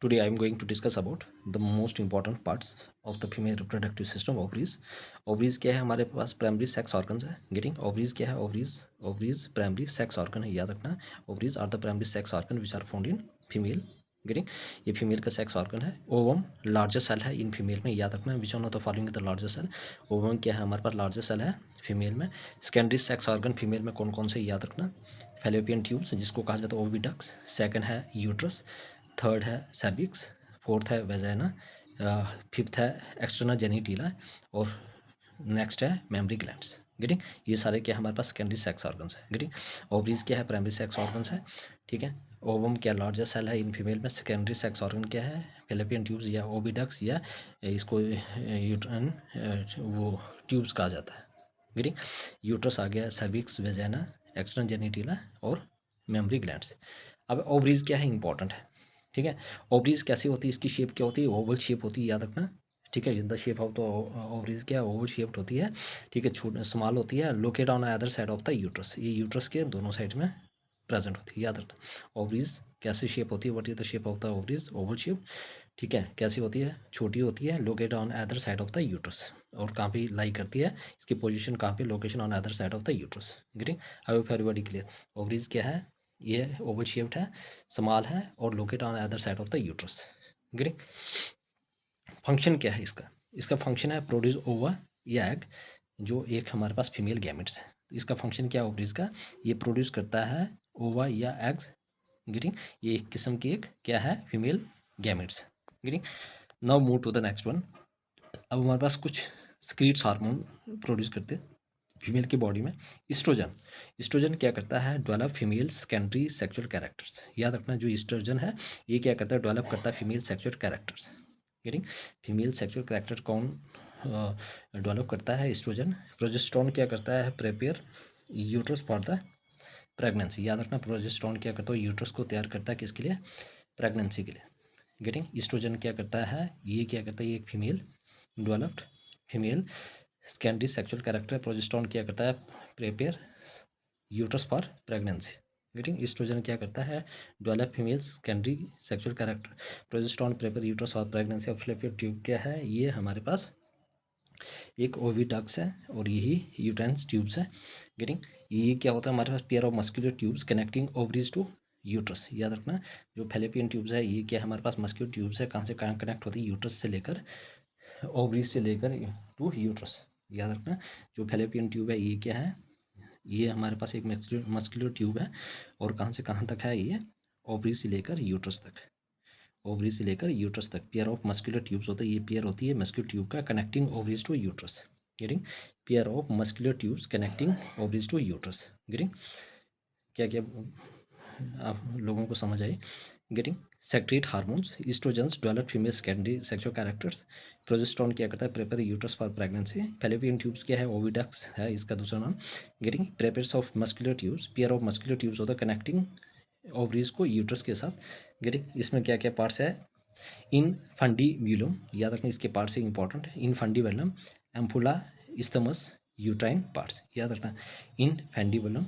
Today I am going to discuss about the most important parts of the female reproductive system, ovaries. Ovaries क्या है? हमारे पास primary sex organs है. Getting ovaries क्या है? Ovaries primary sex organ है, याद रखना. Ovaries are the primary sex organ which are found in female. Getting ये फीमेल का सेक्स ऑर्गन है. ओवम लार्जर सेल है इन फीमेल में, याद रखना. Which one of the following the larger cell? Ovum क्या है? हमारे पास लार्जर सेल है फीमेल में. सेकेंडरी सेक्स ऑर्गन फीमेल में कौन कौन से, याद रखना. फैलोपियन ट्यूब्स जिसको कहा जाता है ओविडक्स. सेकंड है यूट्रस. थर्ड है सर्विक्स. फोर्थ है वेजाइना. फिफ्थ है एक्सटर्नल जेनिटिला. और नेक्स्ट है मेमरी ग्लैंड्स. गेटिंग ये सारे क्या हमारे पास सेकेंडरी सेक्स ऑर्गन्स है. गेटिंग ओवरीज क्या है? प्राइमरी सेक्स ऑर्गन्स है. ठीक है. ओवम क्या लार्जर सेल है इन फीमेल में. सेकेंडरी सेक्स ऑर्गन क्या है? फैलोपियन ट्यूब्स या ओविडक्स, या इसको यूट्रन वो ट्यूब्स कहा जाता है. गेटिंग यूट्रस आ गया, सर्विक्स, वेजाइना, एक्सटर्नल जेनिटिला और मेमरी ग्लैंड्स. अब ओवरीज क्या है? इंपॉर्टेंट है. ठीक है. ओवरीज कैसी होती है? इसकी शेप क्या होती है? ओवल शेप होती है, याद रखना. ठीक है. The shape of the ovaries क्या ओवल शेप्ड होती है. ठीक है. छोटी स्मॉल होती है, locate on other side of the uterus. ये यूट्रस के दोनों साइड में प्रेजेंट होती है, याद रखना. ओवरीज कैसी शेप होती है? What is the shape of the ovaries? Oval shape. ठीक है. कैसी होती है? छोटी होती है, locate on other side of the uterus. और कहाँ पे लाई करती है? इसकी पोजीशन कहाँ पे? Location on other side of the uterus. Getting I hope everybody clear. Ovaries क्या है? ये ओवल शेप्ड है, स्मॉल है और locate on other side of the uterus. Getting function क्या है इसका? इसका फंक्शन है प्रोड्यूस ओवा या एग, जो एक हमारे पास फीमेल गैमेट्स है. इसका फंक्शन क्या है ओवरीज का? ये प्रोड्यूस करता है ओवा या एग्स. गेटिंग ये एक किस्म की एक क्या है? Female gametes. Getting now move to the next one. अब हमारे पास कुछ स्क्रीट्स हार्मोन प्रोड्यूस करते हैं फीमेल की बॉडी में. ईस्ट्रोजन. ईस्ट्रोजन क्या करता है? Develop female secondary sexual characters. याद रखना, जो ईस्ट्रोजन है ये क्या करता है? डेवलप करता है female sexual characters. Getting female sexual character कौन डेवलप करता है? ईस्ट्रोजन. प्रोजेस्टेरोन क्या करता है? Prepare uterus for the pregnancy. याद रखना, प्रोजेस्टेरोन क्या करता है? यूट्रस को तैयार करता है किसके लिए? प्रेगनेंसी के लिए. गेटिंग ईस्ट्रोजन क्या करता है? ये क्या करता है? ये एक female developed female secondary sexual character. Progesterone क्या करता है? Prepare uterus for pregnancy. Getting estrogen क्या करता है? Develop female secondary sexual character. Progesterone prepare uterus for pregnancy. और फैलोपियन ट्यूब क्या है? ये हमारे पास एक ओविडक्ट्स है और यही यूटेंस ट्यूब्स है. गेटिंग ये क्या होता है? हमारे पास pair of muscular tubes connecting ovaries to uterus. याद रखना, जो फैलोपियन ट्यूब्स है ये क्या है? हमारे पास मस्कुलर ट्यूब्स है. कहाँ से कहाँ कनेक्ट होती है? यूट्रस से लेकर ओवरीज से लेकर टू यूट्रस. याद रखना, जो फैलोपियन ट्यूब है ये क्या है? ये हमारे पास एक मस्कुलर ट्यूब है. और कहाँ से कहाँ तक है? ये ओवरीज से लेकर यूट्रस तक. ओवरी से लेकर यूट्रस तक पेयर ऑफ मस्कुलर ट्यूब्स होता है. ये पेयर होती है मस्कुलर ट्यूब का connecting ovaries to uterus. Getting pair of muscular tubes connecting ovaries to uterus. Getting क्या क्या आप लोगों को समझ आए? Getting secrete hormones. Oestrogens develop female secondary sexual characters. Progesterone क्या करता है? Prepare uterus for pregnancy. Fallopian tubes क्या है? ओविडक्ट्स है इसका दूसरा नाम. Getting prepares of muscular tubes. Pair of muscular tubes होता है कनेक्टिंग ओवरीज को यूट्रस के साथ. गेटिंग इसमें क्या क्या पार्ट्स है? इन फंडीब्यूलम. याद रखना, इसके पार्ट्स से इंपॉर्टेंट है. इन फंडीबुलम, एम्फुला, इस्थमस, यूट्राइन पार्ट्स. याद रखना, इन फंडीबुलम.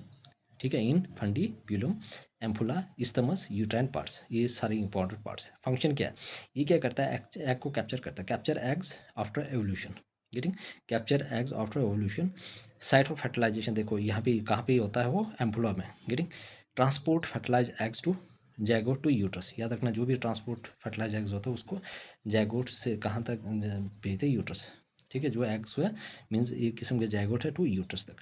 ठीक है. इन फंडीब्यूलम, एम्फुला, इस्थमस, यूट्राइन पार्ट्स, ये सारे इंपॉर्टेंट पार्ट्स हैं. फंक्शन क्या है? ये क्या करता है? एग को कैप्चर करता है. Capture eggs after evolution. Getting capture eggs after evolution. Site of fertilization देखो यहाँ पे कहाँ पे होता है? वो एम्फुला में. Getting transport fertilize eggs to zygote to uterus. याद रखना, जो भी ट्रांसपोर्ट फर्टिलाइज एग्स होता है उसको जैगोट से कहाँ तक भेजते? यूट्रस. ठीक है. जो एग्स हुआ मीन्स एक किस्म के जैगोट है टू यूट्रस तक.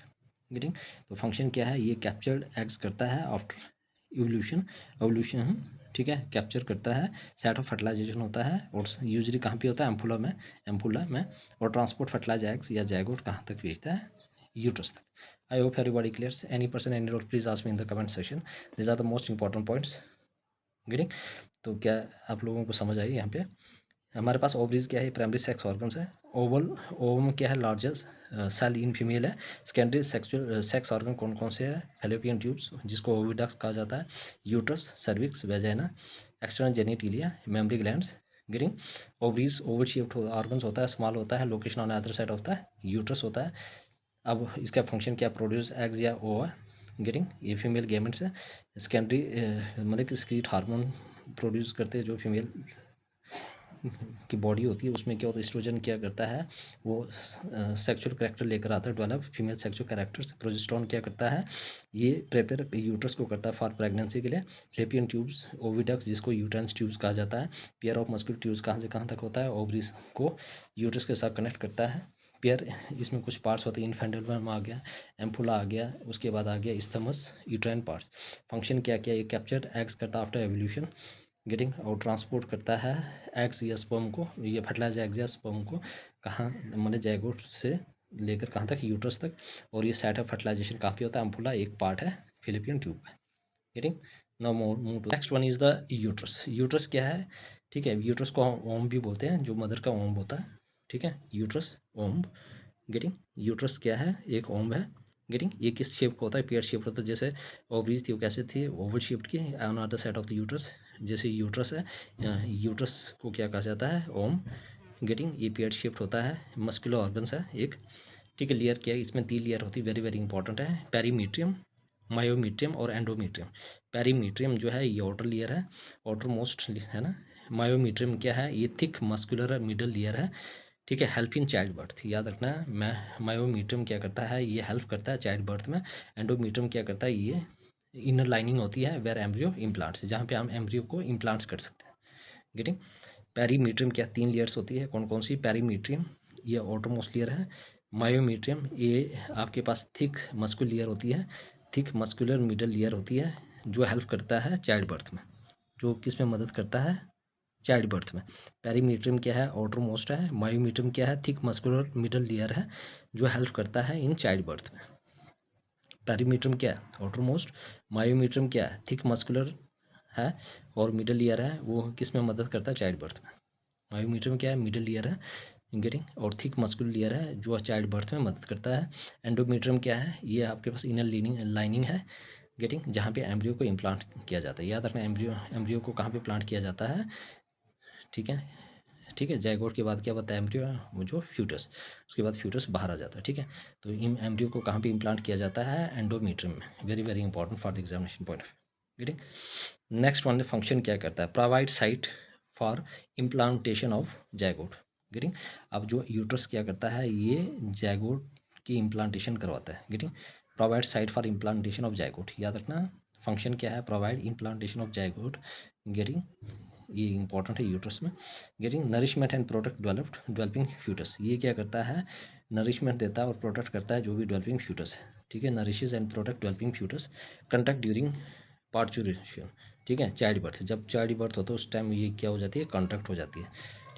गेटिंग तो फंक्शन क्या है? ये कैप्चर्ड एग्स करता है आफ्टर इवोल्यूशन. एवोल्यूशन ठीक है, कैप्चर करता है. साइट ऑफ फर्टिलाइजेशन होता है और यूजली कहाँ पे होता है? एम्फुला में. और ट्रांसपोर्ट फर्टिलाइज एग्स या जैगोट कहाँ तक भेजता है? यूट्रस तक. I hope everybody clears. Any person any doubt please ask me in the comment section. This are the most important points. Getting तो क्या आप लोगों को समझ आई? यहाँ पे हमारे पास ओवरीज क्या है? प्राइमरी सेक्स ऑर्गन्स है. ओवम क्या है? लार्जेस्ट सेल इन फीमेल है. सेकेंडरी सेक्सुअल सेक्स ऑर्गन कौन कौन से है? फैलोपियन ट्यूब्स जिसको ओविडक्ट्स कहा जाता है, uterus, cervix, vagina, external genitalia, mammary glands. Getting ovaries oval shaped organs होता है, स्मॉल होता है, लोकेशन ऑन अदर साइड होता है यूट्रस होता है. अब इसका फंक्शन क्या? प्रोड्यूस एग्स या ओवा. गेटिंग ये फीमेल गेमेट्स है. सेकेंडरी मतलब कि स्क्रीट हार्मोन प्रोड्यूस करते हैं, जो फीमेल की बॉडी होती है उसमें क्या होता है, एस्ट्रोजन क्या करता है, वो सेक्सुअल कैरेक्टर लेकर आता है, develop female sexual characters. Progesterone क्या करता है, ये प्रेपेयर यूट्रस को करता है फॉर प्रेगनेंसी के लिए। फ्लेपियन ट्यूब्स, ओविडक्स जिसको यूट्राइन्स ट्यूब्स कहा जाता है। पेयर ऑफ मस्कुलर ट्यूब्स कहाँ से कहाँ तक होता है, ओवरीज को यूट्रस के साथ कनेक्ट करता है। पेयर, इसमें कुछ पार्ट्स होते हैं, इन्फेंडलम आ गया, एम्फुला आ गया, उसके बाद आ गया इस्थमस, यूट्राइन पार्ट्स। फंक्शन क्या क्या, ये कैप्चर एग्स करता है आफ्टर एवोल्यूशन, गेटिंग, और ट्रांसपोर्ट करता है एग्स या स्पर्म को, ये फर्टिलाइज एग्स या स्पर्म को कहाँ, मतलब जाइगोट से लेकर कहाँ तक, यूट्रस तक। और ये साइट ऑफ फर्टिलाइजेशन कहाँ पे होता है, एम्फुला एक पार्ट है फिलिपियन ट्यूब का। Getting, now move to next one is the uterus. Uterus क्या है, ठीक है, यूट्रस को ओम भी बोलते हैं, जो मदर का ओम होता है, ठीक है, यूट्रस ओम। गेटिंग, यूट्रस क्या है, एक ओम है। गेटिंग, ये किस शेप का होता है, पेयर शेप होता है, जैसे ओवरीज थी वो कैसे थी, ओवल शेप्ड की, on other side of the uterus, जैसे यूट्रस है, यूट्रस को क्या कहा जाता है, ओम। गेटिंग, ये पेयर शेप्ड होता है, मस्कुलर ऑर्गन्स है एक, ठीक है। लेयर क्या है, इसमें 3 लेयर होती है, वेरी वेरी इंपॉर्टेंट है, पेरीमीट्रियम, मायोमीट्रियम और एंडोमीट्रियम। पेरीमीट्रियम जो है ये आउटर लेयर है, आउटर मोस्ट है ना। मायोमीट्रियम क्या है, ये थिक मस्कुलर मिडल लेयर है, ठीक है, हेल्प इन चाइल्ड बर्थ, याद रखना है। मायोमीट्रियम क्या करता है, ये हेल्प करता है चाइल्ड बर्थ में। एंडोमीट्रियम क्या करता है, ये इनर लाइनिंग होती है वेर एम्ब्रियो इम्प्लांट्स, जहाँ पे हम एम्ब्रियो को इम्प्लांट्स कर सकते हैं। गेटिंग, पेरीमीट्रियम क्या, 3 लेयर्स होती है, कौन कौन सी, पेरीमीट्रियम ये आउटरमोस्ट लेयर है। मायोमीट्रियम ये आपके पास थिक मस्कुलर लेयर होती है, थिक मस्कुलर मिडल लेयर होती है, जो हेल्प करता है चाइल्ड बर्थ में, जो किस में मदद करता है, चाइल्ड बर्थ में। पेरीमीट्रियम क्या है, आउटर मोस्ट है। मायोमीट्रियम क्या है, थिक मस्कुलर मिडल लेयर है, जो हेल्प करता है इन चाइल्ड बर्थ में। पेरीमीट्रियम क्या है, आउटर मोस्ट। मायोमीट्रियम क्या है, थिक मस्कुलर है और मिडल लेयर है, वो किस में मदद करता है, चाइल्ड बर्थ में। मायोमीट्रियम क्या है, मिडल लेयर है, गेटिंग, और थिक मस्कुलर लेयर है, जो चाइल्ड बर्थ में मदद करता है। एंडोमीट्रियम क्या है, ये आपके पास इनर लाइनिंग है, गेटिंग, जहाँ पे एम्ब्रियो को इम्प्लांट किया जाता है। याद रखना, एम्ब्रियो को कहाँ पे प्लांट किया जाता है, ठीक है, ठीक है। जाइगोट के बाद क्या होता है, एम्ब्रियो, वो जो फ्यूटस, उसके बाद फ्यूटस बाहर आ जाता है, ठीक है। तो इन एम्ब्रियो को कहाँ पे इम्प्लांट किया जाता है, एंडोमीट्रियम में, very very important for the examination point of view. Getting, next one function क्या करता है, provide site for implantation of zygote. Getting, अब जो यूट्रस क्या करता है, ये जाइगोट की इम्प्लांटेशन करवाता है। Getting, provide site for implantation of zygote, याद रखना फंक्शन क्या है, provide implantation of zygote. Getting, ये इंपॉर्टेंट है यूट्रस में। Getting, nourishment and protect developing foetus, ये क्या करता है, नरिशमेंट देता है और प्रोटेक्ट करता है जो भी डेवलपिंग फ्यूटस है, ठीक है। Nourishes and protect developing foetus. Contact during parturition, ठीक है, चाइल्ड बर्थ, जब चाइल्ड बर्थ होता है उस टाइम ये क्या हो जाती है, कॉन्ट्रैक्ट हो जाती है,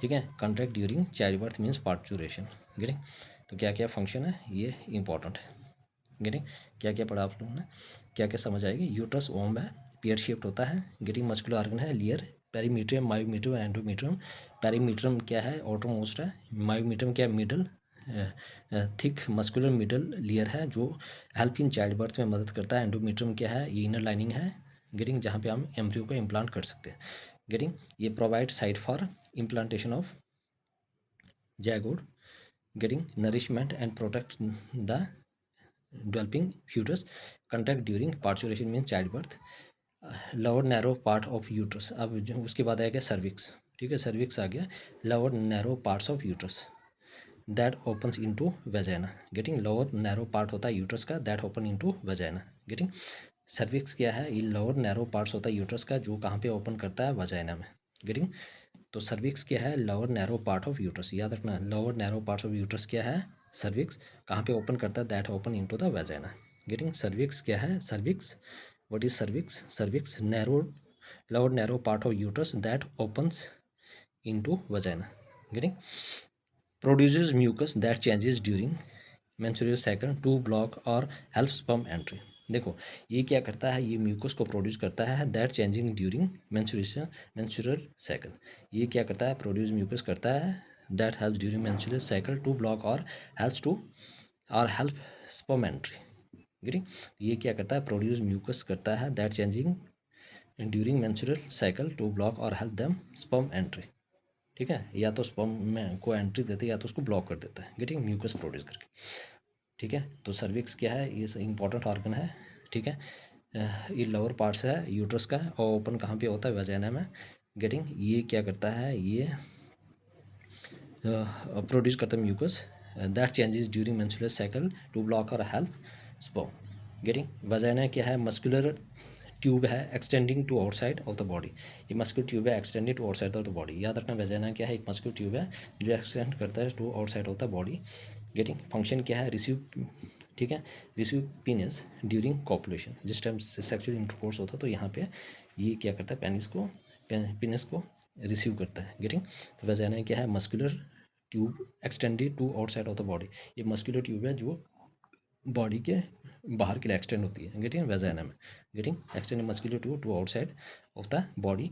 ठीक है। Contract during child birth means parturition. Getting, तो क्या क्या फंक्शन है, ये इंपॉर्टेंट है। गेटिंग, क्या क्या पढ़ा आप लोगों ने, क्या क्या समझ आएगी। यूट्रस ओम है, पेयर शेप्ड होता है। गेटिंग, मस्कुलर ऑर्गन है, लेयर, पेरीमीट्रियम, मायोमीट्रियम, एंडोमीट्रियम। पेरीमीट्रियम क्या है, आउटरमोस्ट है। मायोमीट्रियम क्या है, middle, thick muscular middle layer है, जो हेल्प इन चाइल्ड बर्थ में मदद करता है। एंडोमीट्रियम क्या है, ये इनर लाइनिंग है, गेटिंग, जहाँ पे हम एम्ब्रियो को इम्प्लांट कर सकते हैं। गेटिंग, ये provide site for implantation of zygote. Getting, nourishment and protect the developing foetus. Contact during parturition mean child birth. Lower narrow part of uterus, अब जो उसके बाद आएगा सर्विक्स, ठीक है, सर्विक्स आ गया। Lower narrow parts of uterus that opens into vagina. Getting, lower narrow part होता है यूट्रस का, that open into vagina. Getting, cervix क्या है, ये लोअर नैरो पार्ट्स होता है यूट्रस का, जो कहाँ पे ओपन करता है, वेजाइना में। गेटिंग, तो सर्विक्स क्या है, lower narrow part of uterus, याद रखना lower narrow parts of uterus क्या है, सर्विक्स, कहाँ पे ओपन करता है, that open into the vagina. Getting, cervix क्या है, cervix, what is cervix, cervix narrow, lower narrow part of uterus that opens into vagina. Getting, produces mucus that changes during menstrual cycle to block or help sperm entry। देखो, ये क्या करता है, ये mucus को produce करता है, that changing during menstrual cycle. ये क्या करता है, प्रोड्यूस म्यूकस करता है, that helps during menstrual cycle to block और हेल्प्स टू और हेल्प स्पर्म एंट्री। गेटिंग, ये क्या करता है, प्रोड्यूस म्यूकस करता है, that changing during menstrual cycle to block और हेल्प देम स्पर्म एंट्री, ठीक है। या तो स्पर्म में को एंट्री देते हैं या तो उसको ब्लॉक कर देता है, गेटिंग, म्यूकस प्रोड्यूस करके, ठीक है। तो सर्विक्स क्या है, ये इंपॉर्टेंट ऑर्गन है, ठीक है। ये लोअर पार्ट्स है यूट्रस का, और ओपन कहाँ पे होता है, वजाइना में। गेटिंग, ये क्या करता है, ये प्रोड्यूस करता है mucus that changes during menstrual cycle to block और हेल्प स्पर्म। गेटिंग, वजाइना क्या है, मस्कुलर ट्यूब है extending to outside of the body. ये मस्कुलर ट्यूब है extending to outside of the body. याद रखना, वजाइना क्या है, एक मस्कुलर ट्यूब है जो एक्सटेंड करता है to outside of the body. Getting, function क्या है, रिसीव, ठीक है, रिसीव पीनिस ड्यूरिंग कॉपुलेशन। जिस टाइम सेक्सुअल इंटरकोर्स होता है तो यहाँ पे ये क्या करता है, पेनिस को रिसीव करता है। गेटिंग, तो वजाइना क्या है, muscular tube extended to outside of the body. ये मस्कुलर ट्यूब है जो बॉडी के बाहर के लिए एक्सटेंड होती है। गेटिंग, वजाइना में। Getting, extend muscular tube to outside of the body.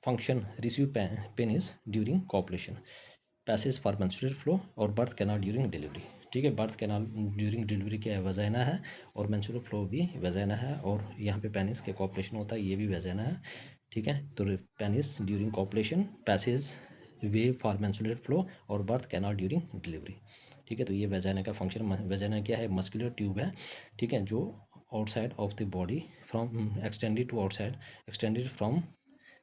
Function, receive penis during copulation. Passage for menstrual flow और बर्थ कैनाल ड्यूरिंग डिलीवरी। ठीक है, बर्थ कैनाल ड्यूरिंग डिलीवरी क्या है, वजाइना है, और मेंस्ट्रुअल फ्लो भी vagina है, और यहाँ पे पेनिस के कॉपुलेशन होता है, ये भी वजाइना है। ठीक है, तो penis during copulation, passage way for menstrual flow और बर्थ कैनाल ड्यूरिंग डिलीवरी। ठीक है, तो ये वजाइना का फंक्शन। वजाइना क्या है, मस्कुलर ट्यूब है, ठीक है, जो outside of the body from extended to outside, extended from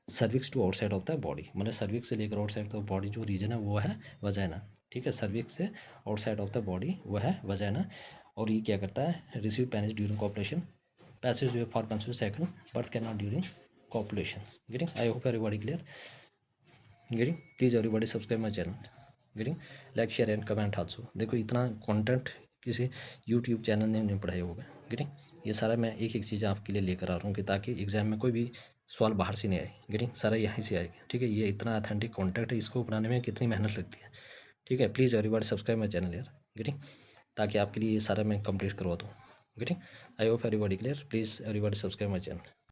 cervix to outside of the body. मतलब सर्विक्स से लेकर आउटसाइड ऑफ बॉडी जो रीजन है वो है वजाइना। ठीक है, सर्विक्स से आउटसाइड ऑफ द बॉडी वो है वजाइना। और ये क्या करता है, receive penis during copulation, passage way for menstrual cycle, birth canal during copulation. Getting, I hope everybody clear. Getting, please everybody subscribe my channel. Getting, like share and comment also. देखो इतना content किसी YouTube channel ने नहीं पढ़ाया होगा। Getting, ये सारा मैं एक एक चीज़ आपके लिए लेकर आ रहा हूँ कि ताकि एग्जाम में कोई भी सवाल बाहर से नहीं आए। गेटिंग, सारा यहीं से आएगा। ठीक है, ये इतना अथेंटिक कंटेंट है, इसको बनाने में कितनी मेहनत लगती है। ठीक है, please everybody subscribe my channel यार। गेटिंग, ताकि आपके लिए ये सारा मैं कंप्लीट करवा दूँ। Getting, I hope everybody clear, please everybody subscribe my channel.